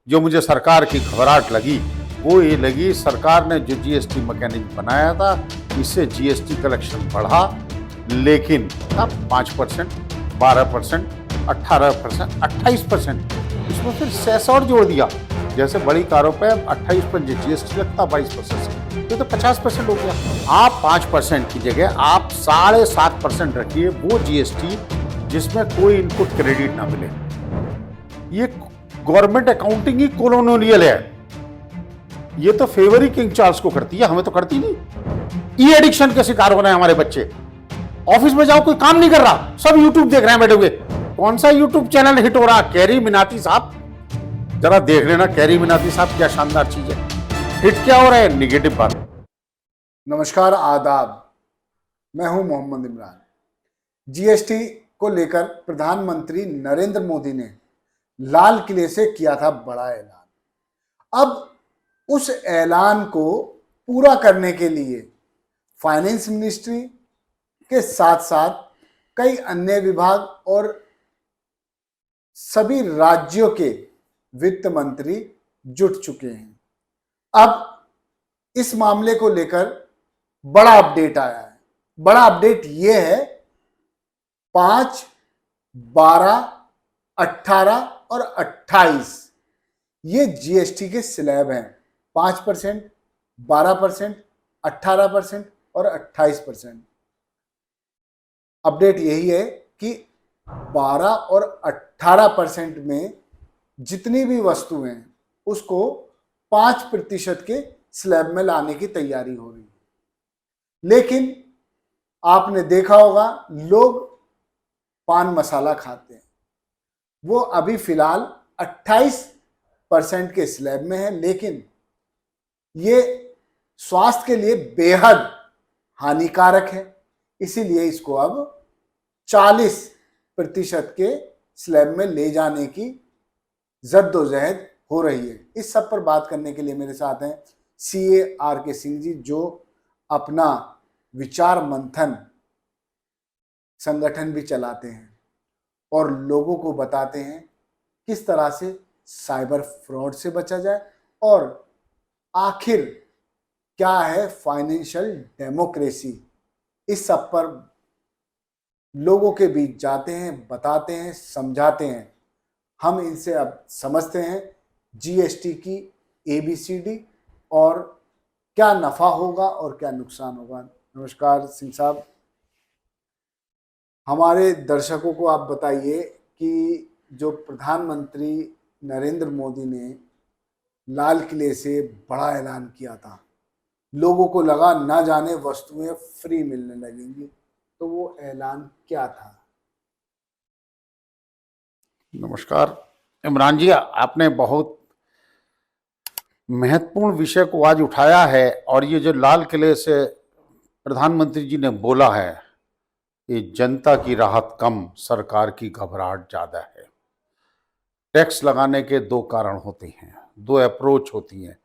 जो मुझे सरकार की घबराहट लगी वो ये लगी, सरकार ने जो जीएसटी मैकेनिज्म बनाया था इससे जीएसटी कलेक्शन बढ़ा, लेकिन अब 5%, 12%, 18%, 28%, इसमें फिर सेस और जोड़ दिया। जैसे बड़ी कारों पे 28% जीएसटी लगता, 22% से, ये तो 50% हो गया। आप 5% की जगह आप 7.5% रखिए वो जीएसटी जिसमें कोई इनपुट क्रेडिट ना मिले। ये गवर्नमेंट अकाउंटिंग ही कॉलोनियल है। ये तो फेवर ही किंग चार्ल्स को करती है, हमें तो करती नहीं। ई एडिक्शन के शिकार हो रहे हैं हमारे बच्चे। ऑफिस में जाओ कोई काम नहीं कर रहा, सब यूट्यूब देख रहे हैं बैठे हुए। कौन सा यूट्यूब चैनल हिट हो रहा? कैरी मिनाटी साहब, जरा देख लेना कैरी मिनाटी साहब, क्या शानदार चीज है। हिट क्या हो रहा है? निगेटिव बात। नमस्कार, आदाब। मैं हूं मोहम्मद इमरान। जीएसटी को लेकर प्रधानमंत्री नरेंद्र मोदी ने लाल किले से किया था बड़ा ऐलान। अब उस ऐलान को पूरा करने के लिए फाइनेंस मिनिस्ट्री के साथ साथ कई अन्य विभाग और सभी राज्यों के वित्त मंत्री जुट चुके हैं। अब इस मामले को लेकर बड़ा अपडेट आया है। बड़ा अपडेट यह है 5, 12, 18 और 28 ये जीएसटी के स्लैब हैं। 5%, 12%, 18% और 28%। अपडेट यही है कि 12 और 18% में जितनी भी वस्तुएं हैं उसको 5% के स्लैब में लाने की तैयारी हो रही है। लेकिन आपने देखा होगा लोग पान मसाला खाते हैं, वो अभी फिलहाल 28% के स्लैब में है, लेकिन ये स्वास्थ्य के लिए बेहद हानिकारक है। इसीलिए इसको अब 40% के स्लैब में ले जाने की जद्दोजहद हो रही है। इस सब पर बात करने के लिए मेरे साथ हैं सीए आर के सिंह जी, जो अपना विचार मंथन संगठन भी चलाते हैं और लोगों को बताते हैं किस तरह से साइबर फ्रॉड से बचा जाए और आखिर क्या है फाइनेंशियल डेमोक्रेसी। इस सब पर लोगों के बीच जाते हैं, बताते हैं, समझाते हैं। हम इनसे अब समझते हैं जीएसटी की एबीसीडी और क्या नफा होगा और क्या नुकसान होगा। नमस्कार सिंह साहब, हमारे दर्शकों को आप बताइए कि जो प्रधानमंत्री नरेंद्र मोदी ने लाल किले से बड़ा ऐलान किया था, लोगों को लगा ना जाने वस्तुएं फ्री मिलने लगेंगी, तो वो ऐलान क्या था? नमस्कार इमरान जी, आपने बहुत महत्वपूर्ण विषय को आज उठाया है। और ये जो लाल किले से प्रधानमंत्री जी ने बोला है, ये जनता की राहत कम, सरकार की घबराहट ज्यादा है। टैक्स लगाने के दो कारण होते हैं, दो अप्रोच होती हैं।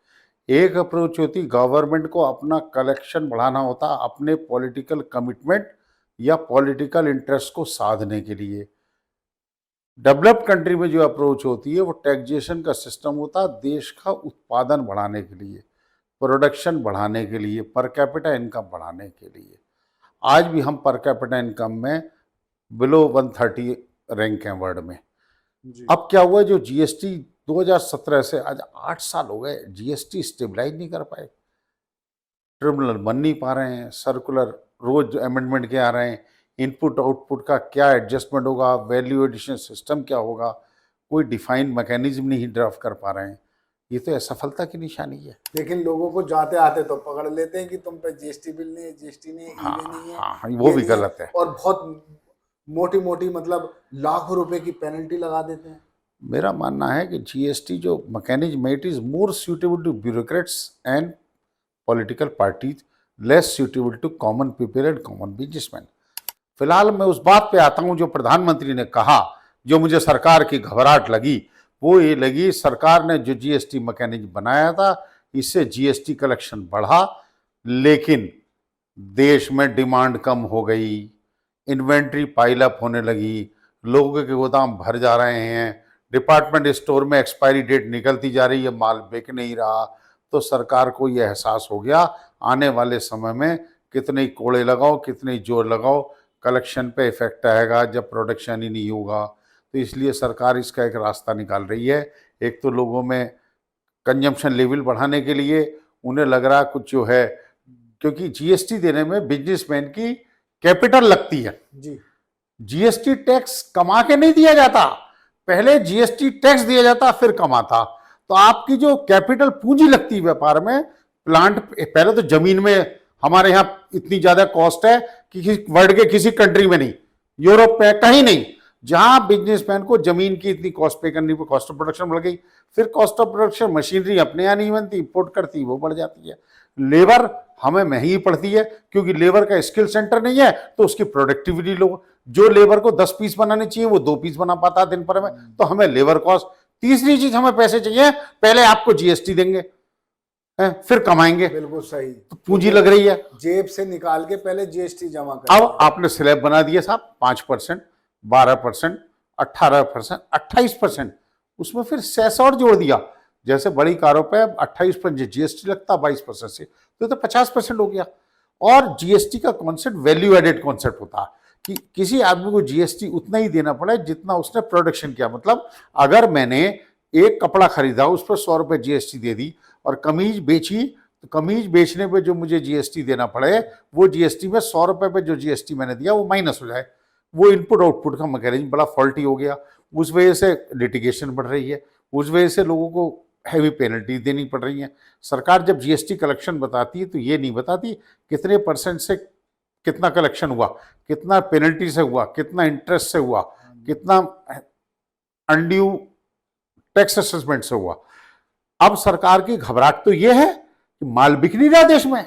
एक अप्रोच होती गवर्नमेंट को अपना कलेक्शन बढ़ाना होता अपने पॉलिटिकल कमिटमेंट या पॉलिटिकल इंटरेस्ट को साधने के लिए। डेवलप्ड कंट्री में जो अप्रोच होती है वो टैक्सेशन का सिस्टम होता देश का उत्पादन बढ़ाने के लिए, प्रोडक्शन बढ़ाने के लिए, पर कैपिटा इनकम बढ़ाने के लिए। आज भी हम पर कैपिटा इनकम में बिलो 130 रैंक हैं वर्ल्ड में। अब क्या हुआ, जो जीएसटी 2017 से आज 8 साल हो गए, जीएसटी स्टेबलाइज नहीं कर पाए, ट्रिब्यूनल बन नहीं पा रहे हैं, सर्कुलर रोज अमेंडमेंट के आ रहे हैं, इनपुट आउटपुट का क्या एडजस्टमेंट होगा, वैल्यू एडिशन सिस्टम क्या होगा, कोई डिफाइंड मैकेनिज्म नहीं ड्राफ्ट कर पा रहे हैं। ये तो असफलता की निशानी है। लेकिन लोगों को जाते आते तो पकड़ लेते हैं कि तुम पे जीएसटी बिल नहीं है, जीएसटी नहीं है, ईवे नहीं है। हाँ, वो भी गलत है। और बहुत मोटी मोटी मतलब लाखों रुपए की पेनल्टी लगा देते हैं। मेरा मानना है कि जीएसटी जो mechanism it is more suitable to bureaucrats and political parties, less suitable to common people and common businessman. फिलहाल मैं उस बात पे आता हूं जो प्रधानमंत्री ने कहा, जो मुझे सरकार की घबराहट लगी वो ये लगी, सरकार ने जो जीएसटी मैकेनिज्म बनाया था इससे जीएसटी कलेक्शन बढ़ा, लेकिन देश में डिमांड कम हो गई, इन्वेंट्री पाइल अप होने लगी, लोगों के गोदाम भर जा रहे हैं, डिपार्टमेंट स्टोर में एक्सपायरी डेट निकलती जा रही है, माल बिक नहीं रहा, तो सरकार को यह एहसास हो गया आने वाले समय में कितने ही कोड़े लगाओ, कितने ही जोर लगाओ, कलेक्शन पे इफेक्ट आएगा जब प्रोडक्शन ही नहीं होगा। तो इसलिए सरकार इसका एक रास्ता निकाल रही है। एक तो लोगों में कंजम्पशन लेवल बढ़ाने के लिए उन्हें लग रहा कुछ जो है, क्योंकि जीएसटी देने में बिजनेसमैन की कैपिटल लगती है। जी, जीएसटी टैक्स कमा के नहीं दिया जाता, पहले जीएसटी टैक्स दिया जाता फिर कमाता। तो आपकी जो कैपिटल पूंजी लगती है व्यापार में, प्लांट, पहले तो जमीन में हमारे यहाँ इतनी ज्यादा कॉस्ट है कि वर्ल्ड के किसी कंट्री में नहीं, यूरोप में कहीं नहीं, जहां बिजनेसमैन को जमीन की इतनी कॉस्ट पे करनी पर कॉस्ट ऑफ प्रोडक्शन बढ़ गई। फिर कॉस्ट ऑफ प्रोडक्शन, मशीनरी अपने यहाँ नहीं बनती, इंपोर्ट करती, वो बढ़ जाती है। लेबर हमें महंगी पड़ती है क्योंकि लेबर का स्किल सेंटर नहीं है, तो उसकी प्रोडक्टिविटी लो, जो लेबर को 10 पीस बनाने चाहिए वो 2 पीस बना पाता है दिन भर में, तो हमें लेबर कॉस्ट। तीसरी चीज, हमें पैसे चाहिए, पहले आपको जीएसटी देंगे फिर कमाएंगे। बिल्कुल सही। तो पूंजी लग रही है, जेब से निकाल के पहले जीएसटी जमा कर। अब आपने स्लैब बना दिया साहब 5%, 12%, 18%, 28%, उसमें फिर सेस और जोड़ दिया। जैसे बड़ी कारों पे 28% जीएसटी लगता, 22% से, तो 50% हो गया। और जीएसटी का कॉन्सेप्ट वैल्यू एडेड कॉन्सेप्ट होता है कि किसी आदमी को जीएसटी उतना ही देना पड़े जितना उसने प्रोडक्शन किया। मतलब अगर मैंने एक कपड़ा खरीदा, उस पर 100 रुपये जीएसटी दे दी, और कमीज बेची, तो कमीज बेचने पे जो मुझे जीएसटी देना पड़े, वो जीएसटी में 100 रुपये पे जो जीएसटी मैंने दिया वो माइनस हो जाए। वो इनपुट आउटपुट का मैकेनिज्म बड़ा फॉल्टी हो गया, उस वजह से लिटिगेशन बढ़ रही है, उस वजह से लोगों को हैवी पेनल्टी देनी पड़ रही है। सरकार जब जीएसटी कलेक्शन बताती है तो ये नहीं बताती कितने % से कितना कलेक्शन हुआ, कितना पेनल्टी से हुआ, कितना इंटरेस्ट से हुआ, कितना अनड्यू टैक्स असेसमेंट से हुआ। अब सरकार की घबराहट तो ये है कि माल बिक नहीं रहा देश में।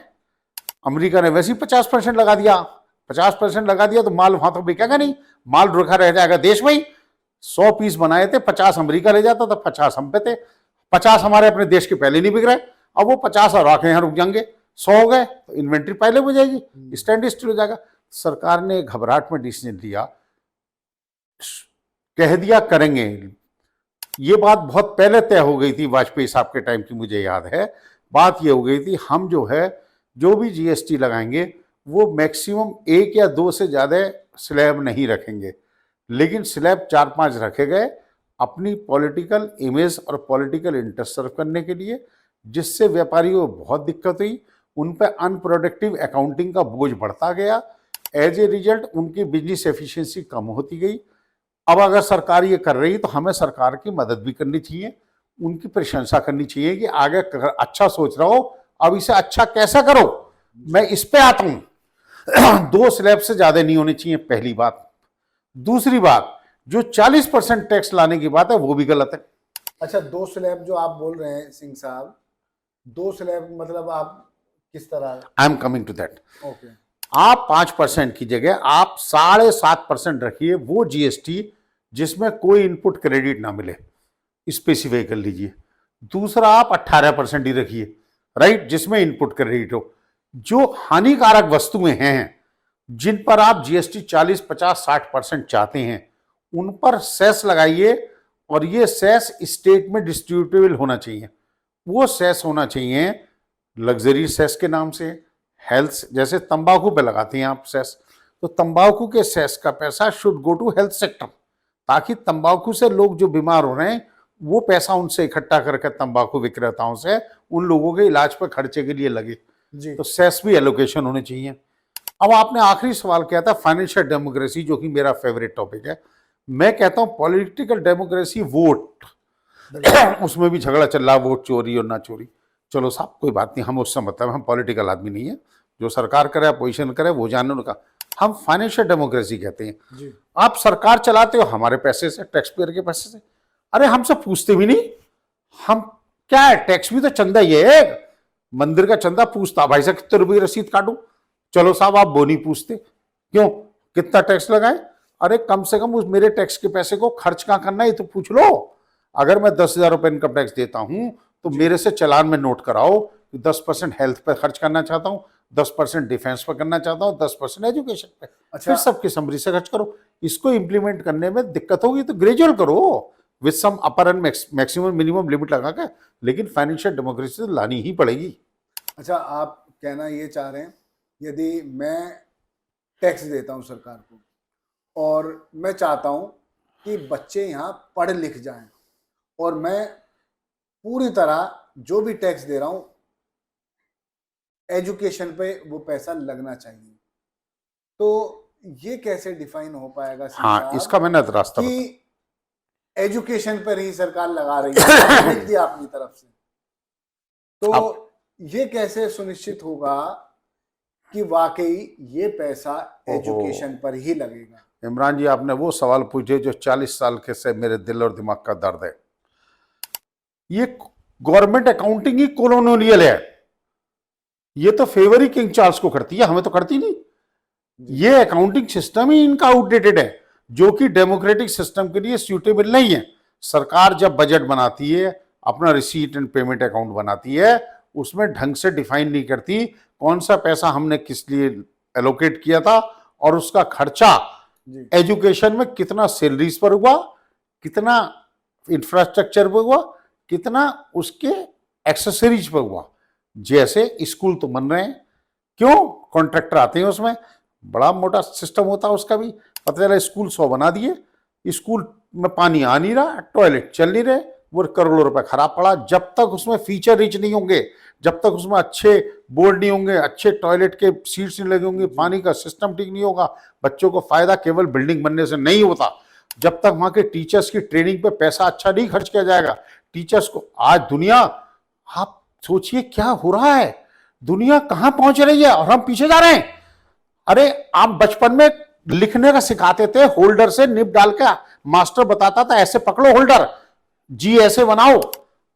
अमेरिका ने वैसे ही 50% लगा दिया, 50% लगा दिया तो माल वहां तो बिकेगा नहीं, माल रुका रह जाएगा देश में ही। 100 पीस बनाए थे, 50 अमेरिका ले जाता था, 50 हम पे थे, 50 हमारे अपने देश के पहले नहीं बिक रहे, अब वो 50 और आके यहाँ रुक जाएंगे, 100 हो गए तो इन्वेंट्री पहले हो जाएगी, स्टैंड स्टिल हो जाएगा। सरकार ने घबराहट में डिसीजन लिया, कह दिया करेंगे। ये बात बहुत पहले तय हो गई थी, वाजपेयी साहब के टाइम की मुझे याद है। बात ये हो गई थी, हम जो है जो भी जीएसटी लगाएंगे वो मैक्सिमम 1 या 2 से ज़्यादा स्लैब नहीं रखेंगे, लेकिन स्लैब 4-5 रखे गए अपनी पॉलिटिकल इमेज और पॉलिटिकल इंटरेस्ट सर्व करने के लिए, जिससे व्यापारियों को बहुत दिक्कत हुई, उन पर अनप्रोडक्टिव अकाउंटिंग का बोझ बढ़ता गया। एज ए रिजल्ट उनकी बिजनेस एफिशिएंसी कम होती गई। अब अगर सरकार ये कर रही है तो हमें सरकार की मदद भी करनी चाहिए, उनकी प्रशंसा करनी चाहिए कि आगे अच्छा सोच रहा हो, अब इसे अच्छा कैसे करो, मैं इस पे आता हूं। 2 स्लैब से ज्यादा नहीं होने चाहिए, पहली बात। दूसरी बात, जो 40% टैक्स लाने की बात है वो भी गलत है। अच्छा, 2 स्लैब जो आप बोल रहे हैं सिंह साहब, 2 स्लैब मतलब आप किस तरह? I am coming to that. Okay, आप 5% की जगह आप 7.5% रखिए, वो जीएसटी जिसमें कोई इनपुट क्रेडिट ना मिले, स्पेसिफाई कर लीजिए। दूसरा, आप 18% ही रखिए, राइट, जिसमें इनपुट क्रेडिट हो। जो हानिकारक वस्तुएं हैं जिन पर आप जीएसटी 40, 50, 60% चाहते हैं, उन पर सेस लगाइए, और ये सेस स्टेट में डिस्ट्रीब्यूटेबल होना चाहिए। वो सेस होना चाहिए लग्जरी सेस के नाम से, हेल्थ, जैसे तंबाकू पे लगाते हैं आप सेस, तो तंबाकू के सेस का पैसा should go to health sector, ताकि तंबाकू से लोग जो बीमार हो रहे हैं वो पैसा उनसे इकट्ठा करके तंबाकू विक्रेताओं से उन लोगों के इलाज पर खर्चे के लिए लगे जी। तो सेस भी एलोकेशन होने चाहिए। अब आपने आखिरी सवाल किया था फाइनेंशियल डेमोक्रेसी, जो कि मेरा फेवरेट टॉपिक है। मैं कहता हूं पॉलिटिकल डेमोक्रेसी वोट उसमें भी झगड़ा चल रहा, वोट चोरी और ना चोरी। चलो साहब कोई बात नहीं, हम उससे मतलब हम पॉलिटिकल आदमी नहीं है, जो सरकार करे अपोजिशन करे वो जानने उनका। हम फाइनेंशियल डेमोक्रेसी कहते हैं जी। आप सरकार चलाते हो हमारे पैसे से, टैक्स पेयर के पैसे से। अरे हमसे पूछते भी नहीं, हम क्या है, टैक्स भी तो चंदा ही है, मंदिर का चंदा पूछता भाई साहब कितने रुपये रसीद काटूं, चलो साहब आप वो नहीं पूछते, क्यों, कितना टैक्स लगाए? अरे कम से कम उस मेरे टैक्स के पैसे को खर्च कहाँ करना है ये तो पूछ लो। अगर मैं 10,000 रुपये इनकम टैक्स देता हूं तो मेरे से चालान में नोट कराओ कि 10% हेल्थ पे खर्च करना चाहता हूँ, 10% डिफेंस पर करना चाहता हूँ, 10% एजुकेशन पे। अच्छा, फिर सबकी समरी से खर्च करो। इसको इम्प्लीमेंट करने में दिक्कत होगी तो ग्रेजुअल करो, with some upper and maximum minimum limit लगा के, लेकिन फाइनेंशियल डेमोक्रेसी तो लानी ही पड़ेगी। अच्छा, आप कहना ये चाह रहे हैं, यदि मैं टैक्स देता हूं सरकार को और मैं चाहता हूं कि बच्चे यहाँ पढ़ लिख जाएं और मैं पूरी तरह जो भी टैक्स दे रहा हूं एजुकेशन पे वो पैसा लगना चाहिए, तो ये कैसे डिफाइन हो पाएगा हाँ, इसका मैंने रास्ता कि एजुकेशन पर ही सरकार लगा रही है, लिख दिया अपनी तरफ से, तो ये कैसे सुनिश्चित होगा कि वाकई ये पैसा एजुकेशन पर ही लगेगा? इमरान जी, आपने वो सवाल पूछे जो 40 साल के से मेरे दिल और दिमाग का दर्द है। ये गवर्नमेंट अकाउंटिंग ही कॉलोनियल है, ये तो फेवर ही किंग चार्ल्स को करती है, हमें तो करती नहीं। ये अकाउंटिंग सिस्टम ही इनका आउटडेटेड है, जो कि डेमोक्रेटिक सिस्टम के लिए सूटेबल नहीं है। सरकार जब बजट बनाती है, अपना रिसीट एंड पेमेंट अकाउंट बनाती है, उसमें ढंग से डिफाइन नहीं करती कौन सा पैसा हमने किस लिए एलोकेट किया था और उसका खर्चा एजुकेशन में कितना सैलरीज पर हुआ, कितना इंफ्रास्ट्रक्चर पर हुआ, कितना उसके एक्सेसरीज पर हुआ। जैसे स्कूल तो बन रहे हैं, क्यों? कॉन्ट्रैक्टर आते हैं, उसमें बड़ा मोटा सिस्टम होता है उसका भी। पता चला स्कूल 100 बना दिए, स्कूल में पानी आ नहीं रहा, टॉयलेट चल नहीं रहे, वो करोड़ों रुपए खराब पड़ा। जब तक उसमें फीचर रिच नहीं होंगे, जब तक उसमें अच्छे बोर्ड नहीं होंगे, अच्छे टॉयलेट के सीट्स नहीं लगे होंगे, पानी का सिस्टम ठीक नहीं होगा, बच्चों को फायदा केवल बिल्डिंग बनने से नहीं होता। जब तक वहां के टीचर्स की ट्रेनिंग पे पैसा अच्छा नहीं खर्च किया जाएगा, टीचर्स को आज दुनिया, आप सोचिए क्या हो रहा है, दुनिया कहां पहुंच रही है और हम पीछे जा रहे हैं। अरे आप बचपन में लिखने का सिखाते थे, होल्डर से निब डाल के मास्टर बताता था ऐसे पकड़ो होल्डर, जी ऐसे बनाओ।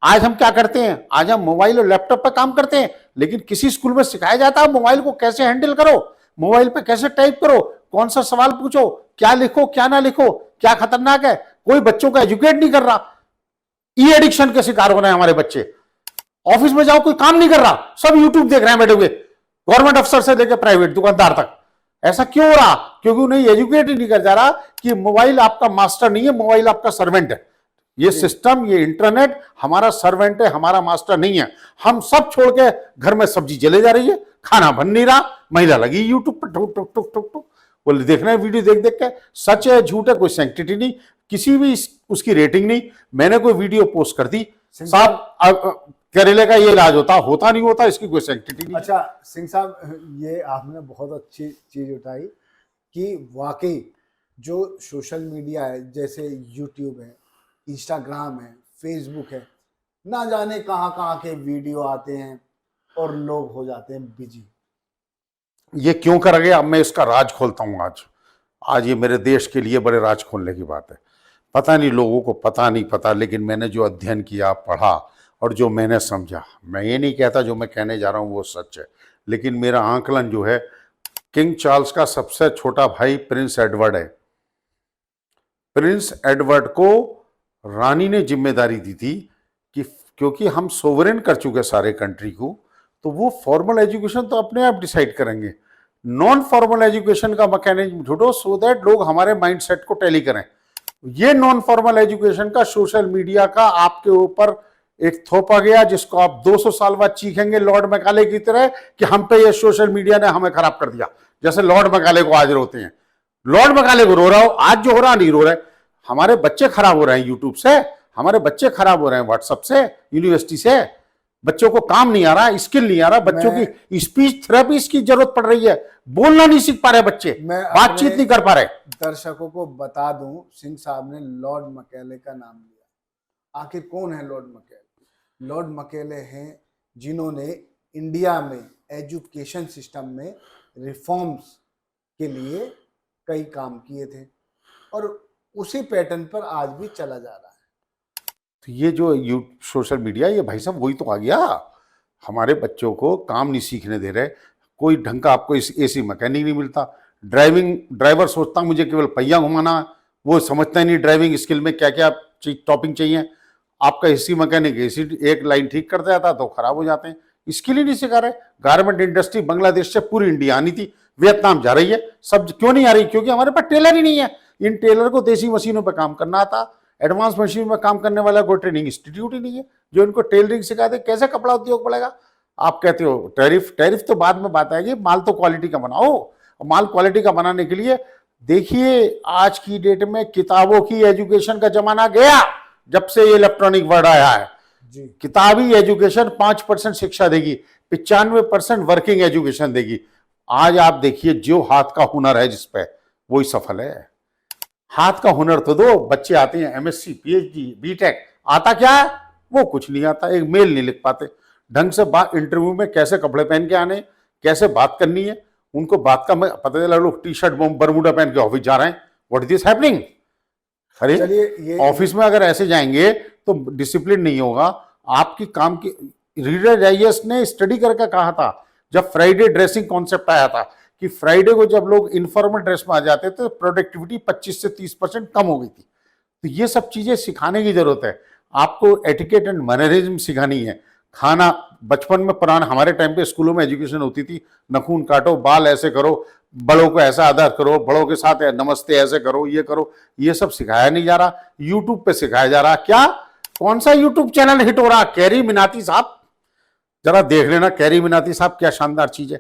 आज हम क्या करते हैं, आज हम मोबाइल और लैपटॉप पे काम करते हैं, लेकिन किसी स्कूल में सिखाया जाता है मोबाइल को कैसे हैंडल करो, मोबाइल पे कैसे टाइप करो, कौन सा सवाल पूछो, क्या लिखो क्या ना लिखो, क्या खतरनाक है। कोई बच्चों को एजुकेट नहीं कर रहा। ई एडिक्शन के शिकार हो रहे हैं हमारे बच्चे। ऑफिस में जाओ कोई काम नहीं कर रहा, सब यूट्यूब देख रहे हैं बैठे हुए, गवर्नमेंट अफसर से लेकर प्राइवेट दुकानदार तक। ऐसा क्यों हो रहा? क्योंकि उन्हें एजुकेट ही नहीं कर जा रहा कि मोबाइल आपका मास्टर नहीं है, मोबाइल आपका सर्वेंट है। ये सिस्टम, ये इंटरनेट हमारा सर्वेंट है, हमारा मास्टर नहीं है। हम सब छोड़ के घर में सब्जी जले जा रही है, खाना बन नहीं रहा, महिला लगी यूट्यूब पर ठुक ठुक ठुक ठुक ठुक बोले देख रहे हैं वीडियो देख देख के। सच है झूठ है, कोई सैंक्टिटी नहीं, किसी भी उसकी रेटिंग नहीं। मैंने कोई वीडियो पोस्ट कर दी, साहब करेले का ये इलाज होता नहीं होता, इसकी कोई सैंक्टिटी नहीं। अच्छा सिंह साहब, ये आपने बहुत अच्छी चीज उठाई कि वाकई जो सोशल मीडिया है, जैसे यूट्यूब है, इंस्टाग्राम है, फेसबुक है, ना जाने कहाँ कहाँ के वीडियो आते हैं और लोग हो जाते हैं बिजी। ये क्यों कर गया, अब मैं इसका राज खोलता हूं। आज ये मेरे देश के लिए बड़े राज खोलने की बात है। पता नहीं लोगों को पता नहीं पता, लेकिन मैंने जो अध्ययन किया, पढ़ा और जो मैंने समझा, मैं ये नहीं कहता जो मैं कहने जा रहा हूँ वो सच है, लेकिन मेरा आंकलन जो है, किंग चार्ल्स का सबसे छोटा भाई प्रिंस एडवर्ड है। प्रिंस एडवर्ड को रानी ने जिम्मेदारी दी थी कि क्योंकि हम सोवरेन कर चुके सारे कंट्री को, तो वो फॉर्मल एजुकेशन तो अपने आप डिसाइड करेंगे, नॉन फॉर्मल एजुकेशन का मैकेनिज्म ढूंढो सो दैट लोग हमारे माइंडसेट को टैली करें। ये नॉन फॉर्मल एजुकेशन का, सोशल मीडिया का आपके ऊपर एक थोपा गया, जिसको आप 200 साल बाद चीखेंगे लॉर्ड मैकाले की तरह कि हम पे ये सोशल मीडिया ने हमें खराब कर दिया। जैसे लॉर्ड मैकाले को आज रोते हैं, लॉर्ड मैकाले को रो रहा हो, आज जो हो रहा नहीं रो रहे। हमारे बच्चे खराब हो रहे हैं यूट्यूब से, हमारे बच्चे खराब हो रहे हैं व्हाट्सएप से, यूनिवर्सिटी से। बच्चों को काम नहीं आ रहा, स्किल नहीं आ रहा, बच्चों की स्पीच थेरेपी की जरूरत पड़ रही है, बोलना नहीं सीख पा रहे बच्चे, बातचीत नहीं कर पा रहे। दर्शकों को बता दूं, सिंह साहब ने लॉर्ड मैकाले का नाम लिया। आखिर कौन है लॉर्ड मैकाले? लॉर्ड मैकाले हैं जिन्होंने इंडिया में एजुकेशन सिस्टम में रिफॉर्म्स के लिए कई काम किए थे और उसी पैटर्न पर आज भी चला जा रहा है। तो ये जो सोशल मीडिया, ये भाई साहब वही तो आ गया। हमारे बच्चों को काम नहीं सीखने दे रहे, कोई ढंग का आपको एसी मैकेनिक नहीं मिलता। ड्राइवर सोचता मुझे केवल पहिया घुमाना, वो समझता ही नहीं ड्राइविंग स्किल में क्या क्या टॉपिंग चाहिए। आपका एसी मैकेनिक एसी एक लाइन ठीक कर देता तो खराब हो जाते हैं, स्किल ही नहीं सिखा रहे। गारमेंट इंडस्ट्री बांग्लादेश से पूरी इंडिया आनी थी, वियतनाम जा रही है, सब क्यों नहीं आ रही? क्योंकि हमारे पास टेलर ही नहीं है। इन टेलर को देसी मशीनों पर काम करना आता, एडवांस मशीन में काम करने वाला कोई ट्रेनिंग इंस्टीट्यूट ही नहीं है जो इनको टेलरिंग सिखा दे। कैसे कपड़ा उद्योग बढ़ेगा? आप कहते हो टैरिफ, टैरिफ तो बाद में बात आएगी, माल तो क्वालिटी का बनाओ। और माल क्वालिटी का बनाने के लिए देखिए आज की डेट में किताबों की एजुकेशन का जमाना गया। जब से ये इलेक्ट्रॉनिक वर्ड आया है जी। किताबी एजुकेशन 5% शिक्षा देगी, 95% वर्किंग एजुकेशन देगी। आज आप देखिए जो हाथ का हुनर है जिस पे, वही सफल है। हाथ का हुनर तो दो, बच्चे आते हैं एमएससी, पीएचडी, बीटेक, आता क्या है? वो कुछ नहीं आता, एक मेल नहीं लिख पाते ढंग से। बात इंटरव्यू में कैसे कपड़े पहन के आने, कैसे बात करनी है, उनको बात का पता चला लोग टी शर्ट बरमूडा पहन के ऑफिस जा रहे हैं। What is this happening? अरे ऑफिस में अगर ऐसे जाएंगे तो डिसिप्लिन नहीं होगा आपकी काम की। रीडर डाइजेस्ट ने स्टडी करके कहा था जब फ्राइडे ड्रेसिंग कॉन्सेप्ट आया था कि फ्राइडे को जब लोग इनफॉर्मल ड्रेस में आ जाते थे तो प्रोडक्टिविटी 25 से 30% कम हो गई थी। तो ये सब चीजें सिखाने की जरूरत है। आपको एटिकेट एंड मैनरिज्म सिखानी है। खाना बचपन में पुराना हमारे टाइम पे स्कूलों में एजुकेशन होती थी, नखून काटो, बाल ऐसे करो, बड़ों को ऐसा आदर करो, बड़ों के साथ नमस्ते ऐसे करो, ये करो। ये सब सिखाया नहीं जा रहा, यूट्यूब पे सिखाया जा रहा। क्या कौन सा यूट्यूब चैनल हिट हो रहा? कैरी मिनाती साहब, जरा देख लेना कैरी मिनाती साहब, क्या शानदार चीज है।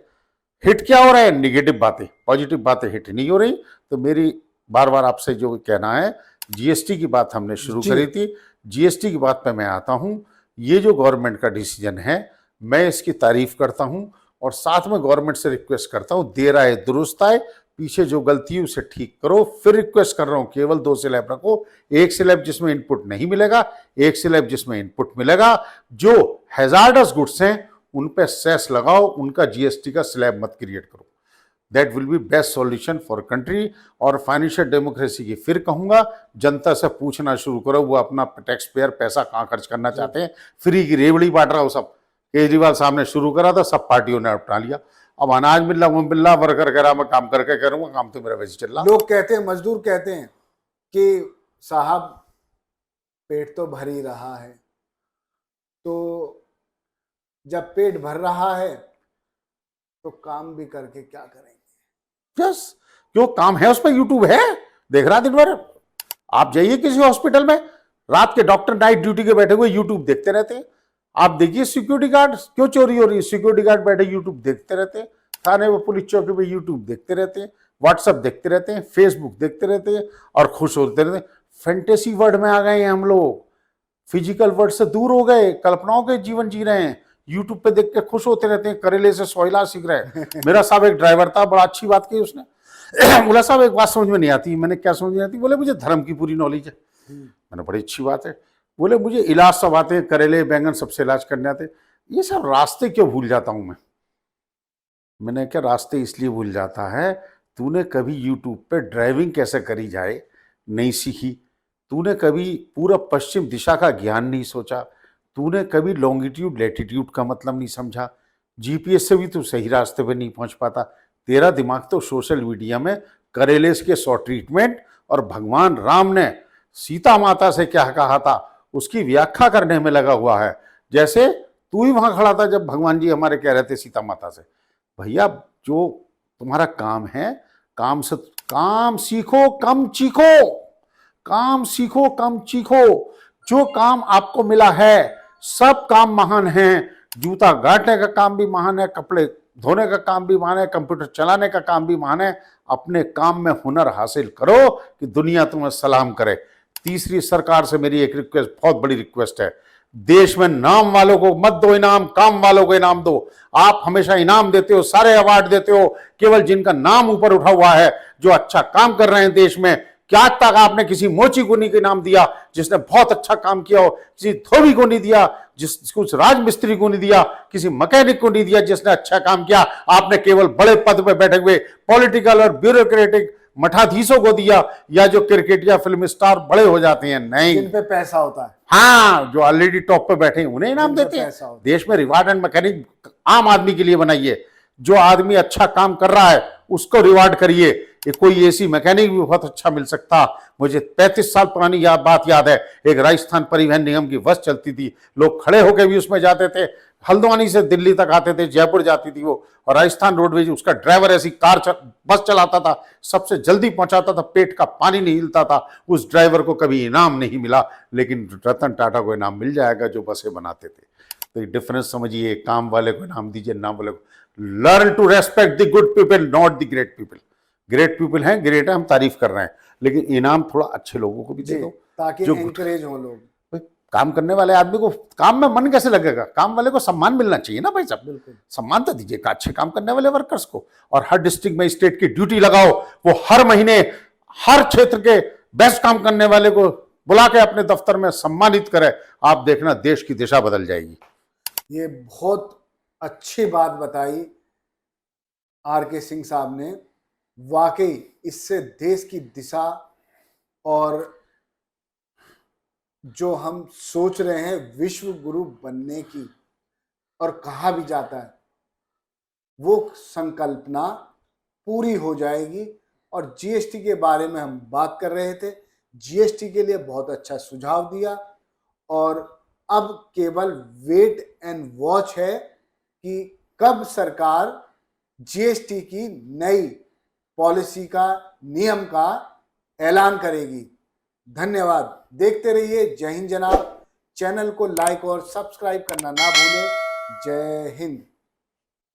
हिट क्या हो रहा है? निगेटिव बातें, पॉजिटिव बातें हिट नहीं हो रही। तो मेरी बार बार आपसे जो कहना है, जीएसटी की बात हमने शुरू करी थी, जीएसटी की बात पे मैं आता हूं। ये जो गवर्नमेंट का डिसीजन है, मैं इसकी तारीफ करता हूं और साथ में गवर्नमेंट से रिक्वेस्ट करता हूं, देर आए दुरुस्त आए, पीछे जो गलती है उसे ठीक करो। फिर रिक्वेस्ट कर रहा हूं केवल 2 स्लैब रखो, एक स्लैब जिसमें इनपुट नहीं मिलेगा, एक स्लैब जिसमें इनपुट मिलेगा। जो हैजार्डस गुड्स हैं उन पे सेस लगाओ, उनका जीएसटी का स्लैब मत क्रिएट करो। That will be best solution for country. और फाइनेंशियल डेमोक्रेसी की फिर कहूंगा, जनता से पूछना शुरू करो वो अपना टैक्स पेयर पैसा कहाँ खर्च करना चाहते हैं। फ्री की रेवड़ी बांट रहा हो सब, केजरीवाल साहब ने शुरू करा था, सब पार्टियों ने उठा लिया। अब अनाज मिल रहा, वो मिल रहा, वर्कर कह रहा मैं काम करके करूंगा, काम तो मेरा वैसे चल रहा। लोग कहते हैं, मजदूर कहते हैं कि साहब पेट तो भर ही रहा है, तो जब पेट भर रहा है तो काम भी करके क्या करेंगे? यस, क्यों काम है उस पर, यूट्यूब है, देख रहा दिन भर। आप जाइए किसी हॉस्पिटल में, रात के डॉक्टर नाइट ड्यूटी के बैठे हुए यूट्यूब देखते रहते हैं। आप देखिए सिक्योरिटी गार्ड क्यों चोरी हो रही है, सिक्योरिटी गार्ड बैठे यूट्यूब देखते रहते हैं। थाने में पुलिस चौकी पे यूट्यूब देखते रहते हैं, व्हाट्सएप देखते रहते हैं, फेसबुक देखते रहते हैं और खुश होते रहते हैं। फैंटेसी वर्ल्ड में आ गए हैं हम लोग, फिजिकल वर्ल्ड से दूर हो गए, कल्पनाओं के जीवन जी रहे हैं। यूट्यूब पे देख के खुश होते रहते हैं, करेले से सोइला सीख रहे हैं। मेरा साहब एक ड्राइवर था, बड़ा अच्छी बात की उसने। बोला साहब एक बात समझ में नहीं आती। मैंने क्या समझ नहीं आती? बोले मुझे धर्म की पूरी नॉलेज है। मैंने बड़ी अच्छी बात है। बोले मुझे इलाज सब आते हैं, करेले बैंगन सबसे इलाज करने आते। ये सब रास्ते क्यों भूल जाता हूं मैं? मैंने क्या रास्ते इसलिए भूल जाता है, तूने कभी यूट्यूब पे ड्राइविंग कैसे करी जाए नहीं सीखी, तूने कभी पूर्व पश्चिम दिशा का ज्ञान नहीं सोचा, तूने कभी लॉन्गिट्यूड लैटिट्यूड का मतलब नहीं समझा, जीपीएस से भी तू सही रास्ते पे नहीं पहुंच पाता। तेरा दिमाग तो सोशल मीडिया में करेले के 100 ट्रीटमेंट और भगवान राम ने सीता माता से क्या कहा था उसकी व्याख्या करने में लगा हुआ है। जैसे तू ही वहां खड़ा था जब भगवान जी हमारे कह रहे थे सीता माता से, भैया जो तुम्हारा काम है, काम से काम सीखो कम चीखो, काम सीखो कम चीखो। जो काम आपको मिला है सब काम महान हैं। जूता गाड़ने का काम भी महान है, कपड़े धोने का काम भी महान है, कंप्यूटर चलाने का काम भी महान है। अपने काम में हुनर हासिल करो कि दुनिया तुम्हें सलाम करे। तीसरी, सरकार से मेरी एक रिक्वेस्ट, बहुत बड़ी रिक्वेस्ट है, देश में नाम वालों को मत दो इनाम, काम वालों को इनाम दो। आप हमेशा इनाम देते हो, सारे अवार्ड देते हो केवल जिनका नाम ऊपर उठा हुआ है, जो अच्छा काम कर रहे हैं देश में। क्या आज तक आपने किसी मोची को नहीं नाम दिया जिसने बहुत अच्छा काम किया हो? किसी धोबी को नहीं दिया, कुछ राजमिस्त्री को नहीं दिया, किसी मैकेनिक को नहीं दिया जिसने अच्छा काम किया। आपने केवल बड़े पद पे बैठे हुए पॉलिटिकल और ब्यूरोक्रेटिक मठाधीशों को दिया, या जो क्रिकेट या फिल्म स्टार बड़े हो जाते हैं, नहीं, जिन पे पैसा होता है, हाँ, जो ऑलरेडी टॉप पे बैठे हैं उन्हें इनाम देते हैं। देश में रिवार्ड एंड मैकेनिक आम आदमी के लिए बनाइए। जो आदमी अच्छा काम कर रहा है उसको रिवार्ड करिए। ये कोई एसी मैकेनिक भी बहुत अच्छा मिल सकता। मुझे 35 साल पुरानी बात याद है, एक राजस्थान परिवहन निगम की बस चलती थी, लोग खड़े होकर भी उसमें जाते थे। हल्द्वानी से दिल्ली तक आते थे, जयपुर जाती थी वो, और राजस्थान रोडवेज उसका ड्राइवर ऐसी बस चलाता था, सबसे जल्दी पहुंचाता था, पेट का पानी नहीं हिलता था। उस ड्राइवर को कभी इनाम नहीं मिला, लेकिन रतन टाटा को इनाम मिल जाएगा जो बसें बनाते थे। तो ये डिफरेंस समझिए, काम वाले को इनाम दीजिए, नाम वाले को। Learn to respect the good people, not the great people. Great people हैं, ग्रेट है, हम तारीफ कर रहे हैं, लेकिन इनाम थोड़ा अच्छे लोगों को भी दे जी, दो, ताकि जो एनकरेज हो लोग। भाई, काम करने वाले आदमी को काम में मन कैसे लगेगा? काम वाले को सम्मान मिलना चाहिए ना भाई साहब। बिल्कुल। सम्मान तो दीजिए अच्छे काम करने वाले वर्कर्स को। और हर डिस्ट्रिक्ट में स्टेट की ड्यूटी लगाओ, वो हर महीने हर क्षेत्र के बेस्ट काम करने वाले को बुला के अपने दफ्तर में सम्मानित करे। आप देखना देश की दिशा बदल जाएगी। ये बहुत अच्छी बात बताई आर.के. सिंह साहब ने। वाकई इससे देश की दिशा और जो हम सोच रहे हैं विश्व गुरु बनने की, और कहा भी जाता है, वो संकल्पना पूरी हो जाएगी। और जीएसटी के बारे में हम बात कर रहे थे, जीएसटी के लिए बहुत अच्छा सुझाव दिया, और अब केवल वेट एंड वॉच है कि कब सरकार जीएसटी की नई पॉलिसी का, नियम का ऐलान करेगी। धन्यवाद। देखते रहिए जय हिंद जनाब। चैनल को लाइक और सब्सक्राइब करना ना भूलें। जय हिंद।